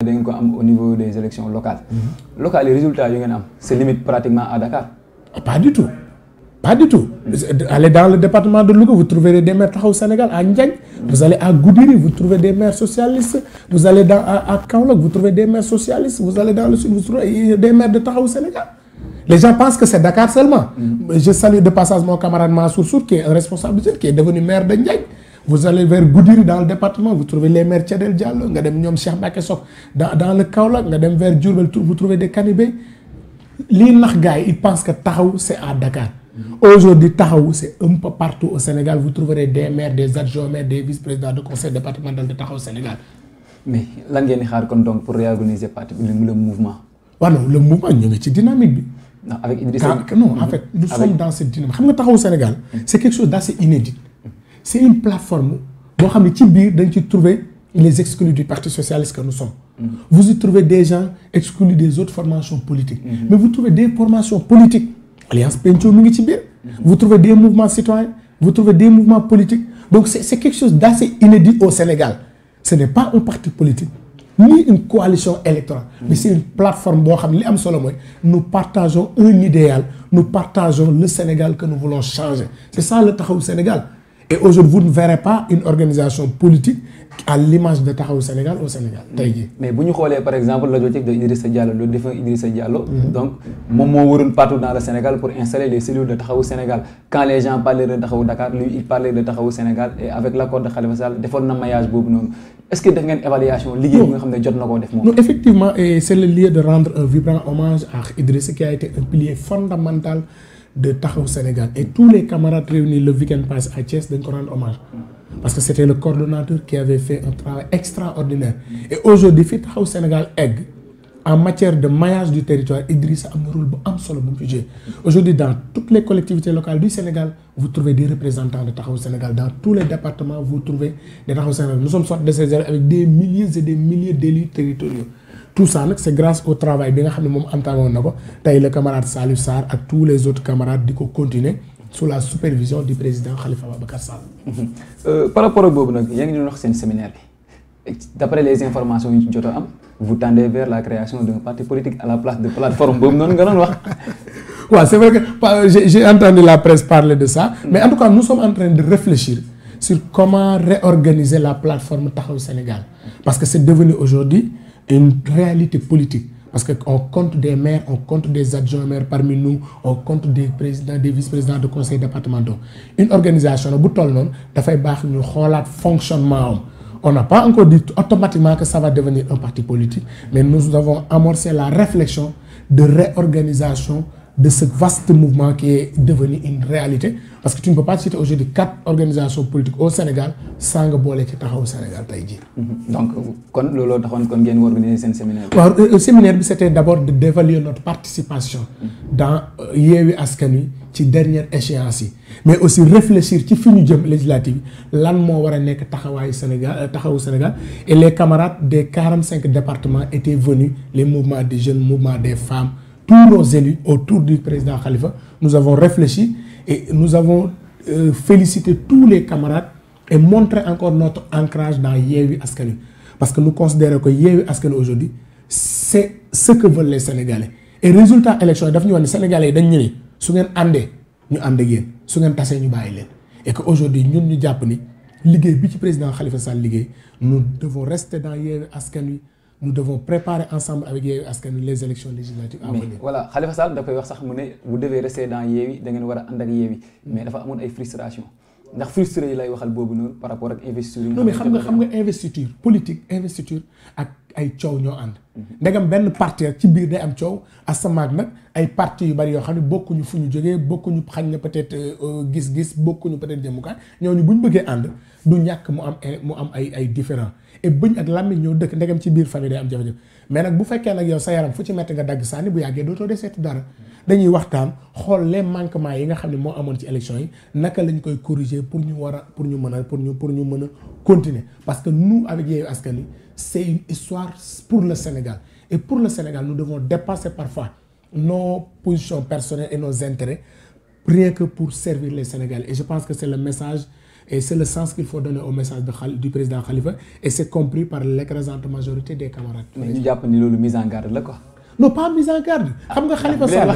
da ngeen ko am au niveau des élections locales. Locales les résultats yu ngeen am se limite pratiquement à Dakar. Pas du tout. Pas du tout. Allez dans le département de Louga, vous trouverez des maires Taxawu Sénégal à Ndiagne. Vous allez à Goudiri, vous trouvez des maires socialistes. Vous allez à Kaolack, vous trouvez des maires socialistes. Vous allez dans le sud, vous trouvez des maires de Taxawu Sénégal. Les gens pensent que c'est Dakar seulement. Je salue de passage mon camarade Mansour Sour, qui est un responsable qui est devenu maire de Ndiagne. Vous allez vers Goudiri dans le département, vous trouvez les maires Tchadel Diallo, Cheikh Mbacké Sok. Dans le Kaolack, vers Diourbel, vous trouvez des Kanibé. Les Nakhgaï, ils pensent que Taxawu c'est à Dakar. Aujourd'hui, Taxawu c'est un peu partout au Sénégal. Vous trouverez des maires, des adjoints maires, des vice-présidents de conseil départemental de Taxawu Sénégal. Mais lan ngeen di xaar kon donc pour réorganiser parti le mouvement. waaw non le mouvement ñu ngi ci dynamique bi. Non, avec Idrissa. Non, en fait, nous sommes dans cette dynamique. Xam nga Taxawu Sénégal, c'est quelque chose d'assez inédit. C'est une plateforme boo xam ne ci biir dañ ci trouver les exclus du Parti socialiste que nous sommes. Vous y trouvez des gens exclus des autres formations politiques. Mais vous trouvez des formations politiques. Alliance Penco mi ngi ci biir. Vous trouvez des mouvements citoyens, vous trouvez des mouvements politiques. Donc c'est quelque chose d'assez inédit au Sénégal. Ce n'est pas un parti politique, ni une coalition électorale, mais c'est une plateforme boo xam ne li am solo mooy nous partageons un idéal, nous partageons le Sénégal que nous voulons changer. C'est ça le Taxawu Sénégal. Et aujourd'hui, vous ne verrez pas une organisation politique à l'image de Taxawu Sénégal au Sénégal. Mais si nous regardons par exemple l'objectif de Idrissa Diallo, le défunt Idrissa Diallo, donc moom moo waroon partout dans le Sénégal pour installer les cellules de Taxawu Sénégal. Quand les gens parlaient de Taxawu Dakar, lui il parlait de Taxawu Sénégal et avec l'accord de Khalifa Sall defoon na maillage boobu noonu. Est-ce que def ngeen évaluation liggéey bi nga xam ne jot na koo def moom? Non, effectivement, et c'est le lieu de rendre un vibrant hommage à Idrissa qui a été un pilier fondamental de Taxawu Sénégal. Et tous les camarades réunis le week-end passé à Thiès dañ ko rendre hommage. Parce que c'était le coordonnateur qui avait fait un travail extraordinaire. Et aujourd'hui, fi Taxawu Sénégal egg en matière de maillage du territoire, Idrissa a un rôle bu am solo bu mu ci joué. Aujourd'hui, dans toutes les collectivités locales du Sénégal, vous trouvez des représentants de Taxawu Sénégal. Dans tous les départements, vous trouvez des Taxawu Sénégal. Nous sommes sortis de ces heures avec des milliers et des milliers d'élus territoriaux. Tout ça, c'est grâce au travail bi nga xam ne moom entamé woon na ko tey le camarade Salif Sarr ak tous les autres camarades di ko continuer sous la supervision du président Khalifa Ababacar Sall. Par rapport ak boobu nag yaa ngi doon wax seen séminaire bi d'après les informations yu ñu jot a am vous tendez vers la création d'un parti politique à la place de plateforme boobu noonu nga doon wax. Ouais, c'est vrai que j'ai entendu la presse parler de ça, mais en tout cas nous sommes en train de réfléchir sur comment réorganiser la plateforme Taxawu Sénégal parce que c'est devenu aujourd'hui une réalité politique. Parce qu'on compte des maires, on compte des adjoints maires parmi nous, on compte des présidents, des vice-présidents de conseils départementaux. Une organisation, bu toll noonu dafay baax ñu xoolaat fonctionnement am. On n'a pas encore dit automatiquement que ça va devenir un parti politique, mais nous avons amorcé la réflexion de réorganisation de ce vaste mouvement qui est devenu une réalité. Parce que tu ne peux pas citer aujourd'hui 4 organisations politiques au Sénégal sans nga boole ci Taxawu Sénégal tey jii. Donc kon looloo taxoon kon ngeen organiser seen séminaire. waaw séminaire bi c'était d'abord d'évaluer notre participation dans Yewwi Askan Wi ci dernière échéance yi mais aussi réfléchir ci fi ñu jëm législative lan moo war a nekk taxawaayu Sénégal Taxawu Sénégal et les camarades des 45 départements étaient venus, les mouvements des jeunes, mouvements des femmes, tous nos élus autour du président Khalifa. Nous avons réfléchi et nous avons félicité tous les camarades et montré encore notre ancrage dans Yewwi Askan Wi parce que nous considérons que Yewwi Askan Wi aujourd'hui c'est ce que veulent les Sénégalais et résultat élection yi daf ñu wax ne Sénégalais yi dañ ñu ni su ngeen àndee ñu ànd ak yéen su ngeen tasee ñu bàyyi leen et que aujourd'hui ñun ñu jàpp ni liggéey bi ci président Khalifa Sall liggéey nous devons rester dans Yewwi Askan Wi. Nous devons préparer ensemble avec Yewwi Askan Wi les élections législatives à venir. Voilà Khalifa Sall dafay wax sax mu ne vous devez rester dans Yewwi da ngeen war a ànd ak Yewwi mais dafa amoon ay frustration ndax frustré yi lay waxal boobu noonu par rapport ak investiture yi. non mais xam nga investiture politique investiture ak ay coow ñoo ànd. ndegam benn parti rek ci biir day am coow asamaak nag ay parti yu bari yoo xam ne bokkuñu fu ñu jógee bokkuñu xañ na peut-être gis-gis bokkuñu peut-être jëmukaay ñooñu bu ñu bëggee ànd du ñàkk mu am ay différents et bëñ ak làmmiñ ñoo dëkk ndegam ci biir famille day am jafe-jafe mais nag bu fekkee nag yow sa yaram fu ci metti nga dagg sànni bu yàggee dootoo deseetu dara dañuy waxtaan xool les manquements yi nga xam ne moo amoon ci élection yi naka lañ koy corriger pour ñu mën a continuer parce que nous avec Yewwi Askan Wi c'est une histoire pour le Sénégal et pour le Sénégal nous devons dépasser parfois nos positions personnelles et nos intérêts rien que pour servir les Sénégalais et je pense que c'est le message Et c'est le sens qu'il faut donner au message du président Khalifa et c'est compris par l'écrasante majorité des camarades. mais ñu jàpp ni loolu mise en garde la quoi. Non, pas mise en garde. Xam nga Khalifa Sall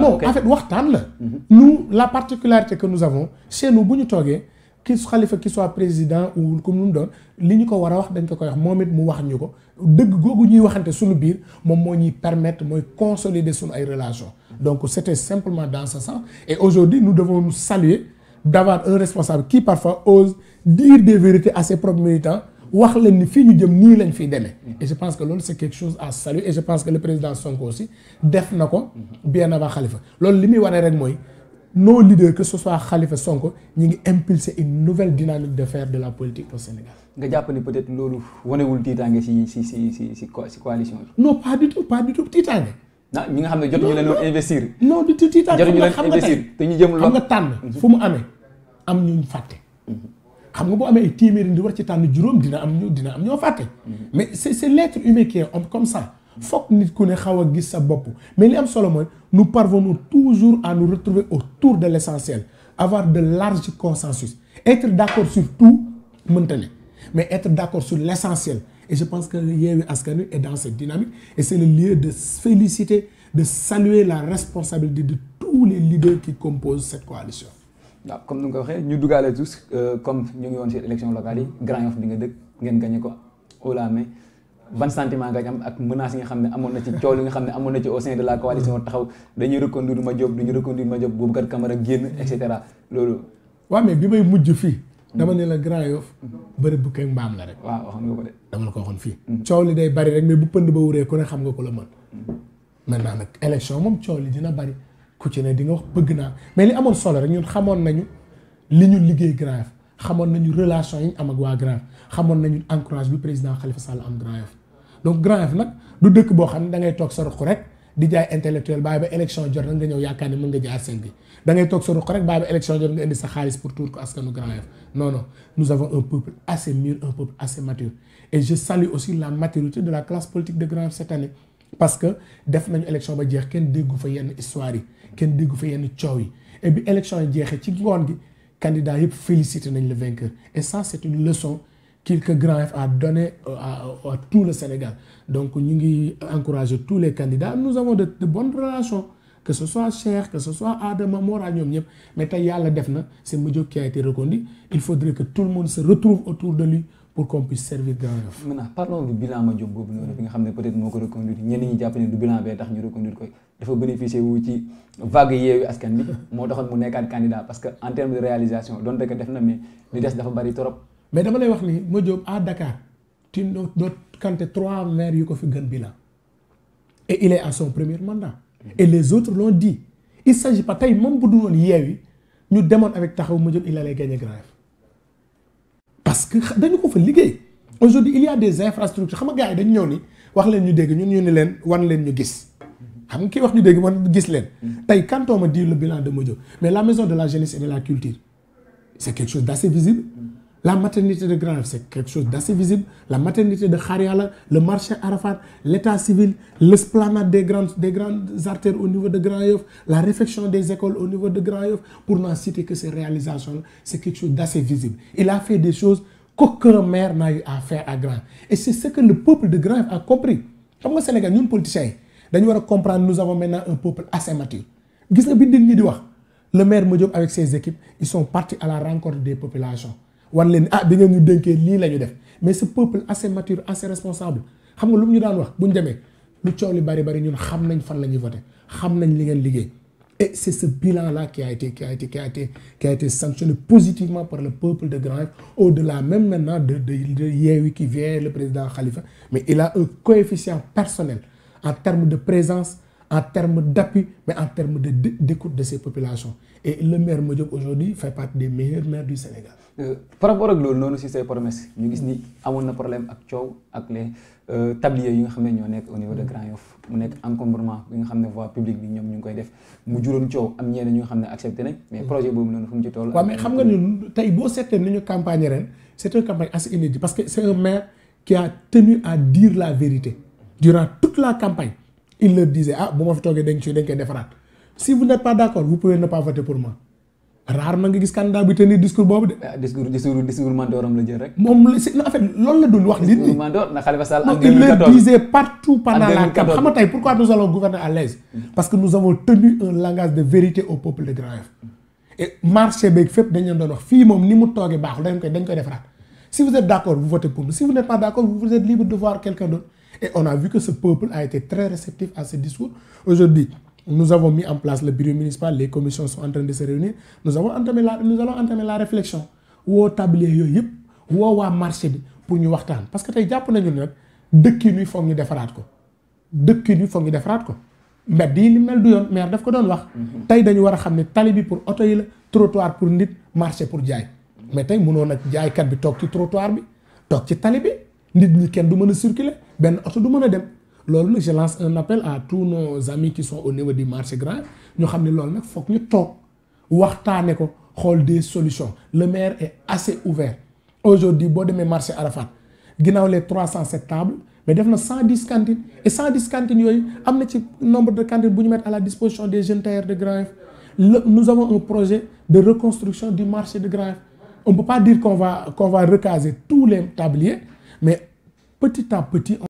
non ok. en fait waxtaan la. Nous la particularité que nous avons chez nous bu ñu toogee ki Khalifa qui soit président ou comme nu mu doon li ñu ko war a wax dañ ko koy wax moom it mu wax ñu ko dëgg googu ñuy waxante suñu biir moom moo ñuy permettre mooy consolider suñu ay relations. Donc c'était simplement dans ce sens et aujourd'hui nous devons nous saluer d'avoir un responsable qui parfois ose dire des vérités à ses propres militants wax leen ni fii ñu jëm nii lañ fiy demee. Et je pense que loolu c'est quelque chose à saluer et je pense que le président Sonko aussi def na ko bien avant Khalifa loolu li muy wane rek mooy nos leaders que ce soit Khalifa Sonko ñi ngi impulser une nouvelle dynamique de faire de la politique au Sénégal. nga jàpp ni peut-être loolu wanewul tiitaange si coalition bi. Non pas du tout tiitaange. ah ñi nga xam ne jotuñu leen woon investir. Non du tiitaange jotuñu leen investir te ñu jëm xam nga tànn fu mu amee am ñu fàtte. xam nga boo amee ay téeméeri di war ci tànn juróom dina am ñoo fàtte. mais c'est l'être humain qui est comme ça. Foog nit ku ne xaw a gis sa bopp mais li am solo mooy nous parvenons toujours à nous retrouver autour de l'essentiel avoir de larges consensus être d'accord sur tout mënta ne mais être d'accord sur l'essentiel et je pense que Yewwi Askan Wi est dans cette dynamique et c'est le lieu de féliciter de saluer la responsabilité de tous les leaders qui composent cette coalition. waaw comme ni nga ko waxee ñu duggaale tous comme ñu ngi woon ci élection locale yi Grand Yoff bi nga dëkk ngeen gagné ko haut la main ban sentiment nga am ak menaces yi nga xam ne amoon na ci coow li nga xam ne amoon na ci au sein de la coalition taxaw dañuy reconduire Madiop duñu reconduire Madiop Boubacar Camara génn et cetera loolu. waaw mais bi may mujj fii. dama ne la Grand Yoff bërëb bu kay mbaam la rek. waaw waxoon nga ko de. dama la ko waxoon fii. coow li day bari rek mais bu pënd ba wuree ku ne xam nga ko la mën. maintenant nag élection moom coow li dina bari ku ci ne di nga wax bëgg naa mais li amoon solo rek ñun xamoon nañu li ñu liggéey Grand Yoff xamoon nañu relation yi ñu am ak waa Grand Yoff xamoon nañu encourage bi président Khalifa Sall am Grand Yoff donc Grand Yoff nag du dëkk boo xam ne da ngay toog sa ruq rek di jaay intellectuel bàyyi ba élection jot rek nga ñëw yaakaar ne mën nga jaar seen bi da ngay toog sa ruq rek bàyyi ba élection jot nga indi sa xaalis pour tuur ko askanu Grand Yoff non nous avons un peuple assez mûr un peuple assez mature et je salue aussi la maturité de la classe politique de Grand Yoff cette année parce que def nañu élection ba jeex kenn déggu fa yenn histoire yi kenn déggu fa yenn coow yi et bi élection yi jeexee ci ngoon gi candidat yëpp félicité nañ le vainqueur et ça c'est une leçon que Grand Yoff a donné à tout le Sénégal donc ñu ngi encourager tous les candidats nous avons de bonnes relations que ce soit Cheikh que ce soit Adama Mora ñoom ñëpp mais tey yàlla def na c'est Madiop qui a été reconduit il faudrait que tout le monde se retrouve autour de lui pour qu'on puisse servir Grand Yoff. maintenant parlons du bilan Madiop boobu noonu bi nga xam ne peut-être moo ko reconduire ñenn ñi jàpp ne du bilan bee tax ñu reconduire ko dafa bénéficier wu ci vague Yewwi Askan Wi moo taxoon mu nekkaat candidat parce que en termes de réalisation donte que def na mais li des dafa bari trop. mais dama lay wax ni Madiop à Dakar tu dois compter 3 maires yu ko fi gën bilan et il est à son premier mandat et les autres l'ont dit il s'agit pas tey moom bu dul woon Yewwi ñu demoon avec taxaw Madiop il allait gagner Grand Yoff parce que dañu ko fa liggéey aujourd'hui il y a des infrastructures xam nga gars yi dañu ñëw ni wax leen ñu dégg ñun ñu ni leen wan leen ñu gis xam nga kii wax ñu dégg wan gis leen tey quand on me dit le bilan de Madiop mais la maison de la jeunesse et de la culture c'est quelque chose d'assez visible. La maternité de Grand Yoff, c'est quelque chose d'assez visible. La maternité de Khar Yalla, le marché Arafat, l'état civil, l'esplanade des grandes artères au niveau de Grand Yoff, la réfection des écoles au niveau de Grand Yoff, pour n'en citer que ces réalisations-là, c'est quelque chose d'assez visible. Il a fait des choses qu'aucun maire n'a eu à faire à Grand Yoff. Et c'est ce que le peuple de Grand Yoff a compris. Comme au Sénégal, nous, politiciens, nous devons comprendre nous avons maintenant un peuple assez mature. Gis nga bi nit ñi di wax le maire Madiop avec ses équipes, ils sont partis à la rencontre des populations. wan leen bi ngeen ñu dénkee lii la ñu def mais ce peuple assez mature assez responsable xam nga lu mu ñu daan wax bu ñu demee lu coow li bari ñun xam nañ fan la ñuy voter xam nañ li ngeen liggéey et c'est ce bilan là qui a été sanctionné positivement par le peuple de Grand Yoff au-delà même maintenant de Yewwi qui vient le président Khalifa mais il a un coefficient personnel en termes de présence en termes d'appui mais en termes d'écoute de ces populations et le maire Madiop aujourd'hui fait partie des meilleurs maires du Sénégal. Par rapport ak loolu noonu si say promesses ñu gis ni amoon na problème ak coow ak les tabliers yi nga xam ne ñoo nekk au niveau de Grand Yoff mu nekk encombrement bi nga xam ne voie publique bi ñoom ñu ngi koy def mu juróon coow am ñeneen ñu nga xam ne accepté nañ mais projet boobu noonu fu mu ci toll. waaw mais xam nga ni tey boo seetee ni ñu campagne ren c'est une campagne assez inédite parce que c'est un maire qui a tenu à dire la vérité durant toute la campagne il leur disait bu ma fi toogee dañ koy defaraat si vous n'êtes pas d'accord vous pouvez ne pas voter pour moi rare na nga gis candidat bi tenir discours boobu de. discours mandooram la jël rek. moom la en fait loolu la doon wax nit ñi. discours mandoor na Khalifa Sall en 2014 il le disait partout pendant la campagne. xam nga tey pourquoi nous allons gouverner à l'aise parce que nous avons tenu un langage de vérité au peuple de Grand Yoff. et marché beeg fépp dañ leen doon wax fii moom ni mu toogee baaxul dañ koy defaraat. si vous êtes d'accord vous votez pour nous si vous n'êtes pas d'accord vous êtes libre de voir quelqu'un d'autre. et on a vu que ce peuple a été très réceptif à ce discours. Aujourd'hui nous avons mis en place le bureau municipal, les commissions sont en train de se réunir. Nous allons entamer la réflexion. Woo tablier yooyu yëpp woo waa marché bi pour ñu waxtaan parce que tey jàpp nañu ne nag dëkk yi foog ñu defaraat ko mbedd yi ni mel du yoon maire daf ko doon wax. tey dañu war a xam ne tali bi pour oto yi la trottoir pour nit marché pour jaay mais tey mënoon nag jaaykat bi toog ci trottoir bi toog ci tali bi nit ñi kenn du mën a circuler benn oto du mën a dem. loolu nag je lance un appel à tous nos amis qui sont au niveau du marché grand ñu xam ne loolu nag foog ñu toog waxtaane ko xool des solutions le maire est assez ouvert aujourd'hui boo demee marché Arafat ginnaaw les 307 tables mais def na 110 cantines et 110 cantines yooyu am na ci nombre de cantines bu ñu mettre à la disposition des jeunes tailleurs de Grand Yoff. Nous avons un projet de reconstruction du marché de Grand Yoff. On ne peut pas dire qu'on va recaser tous les tabliers mais petit à petit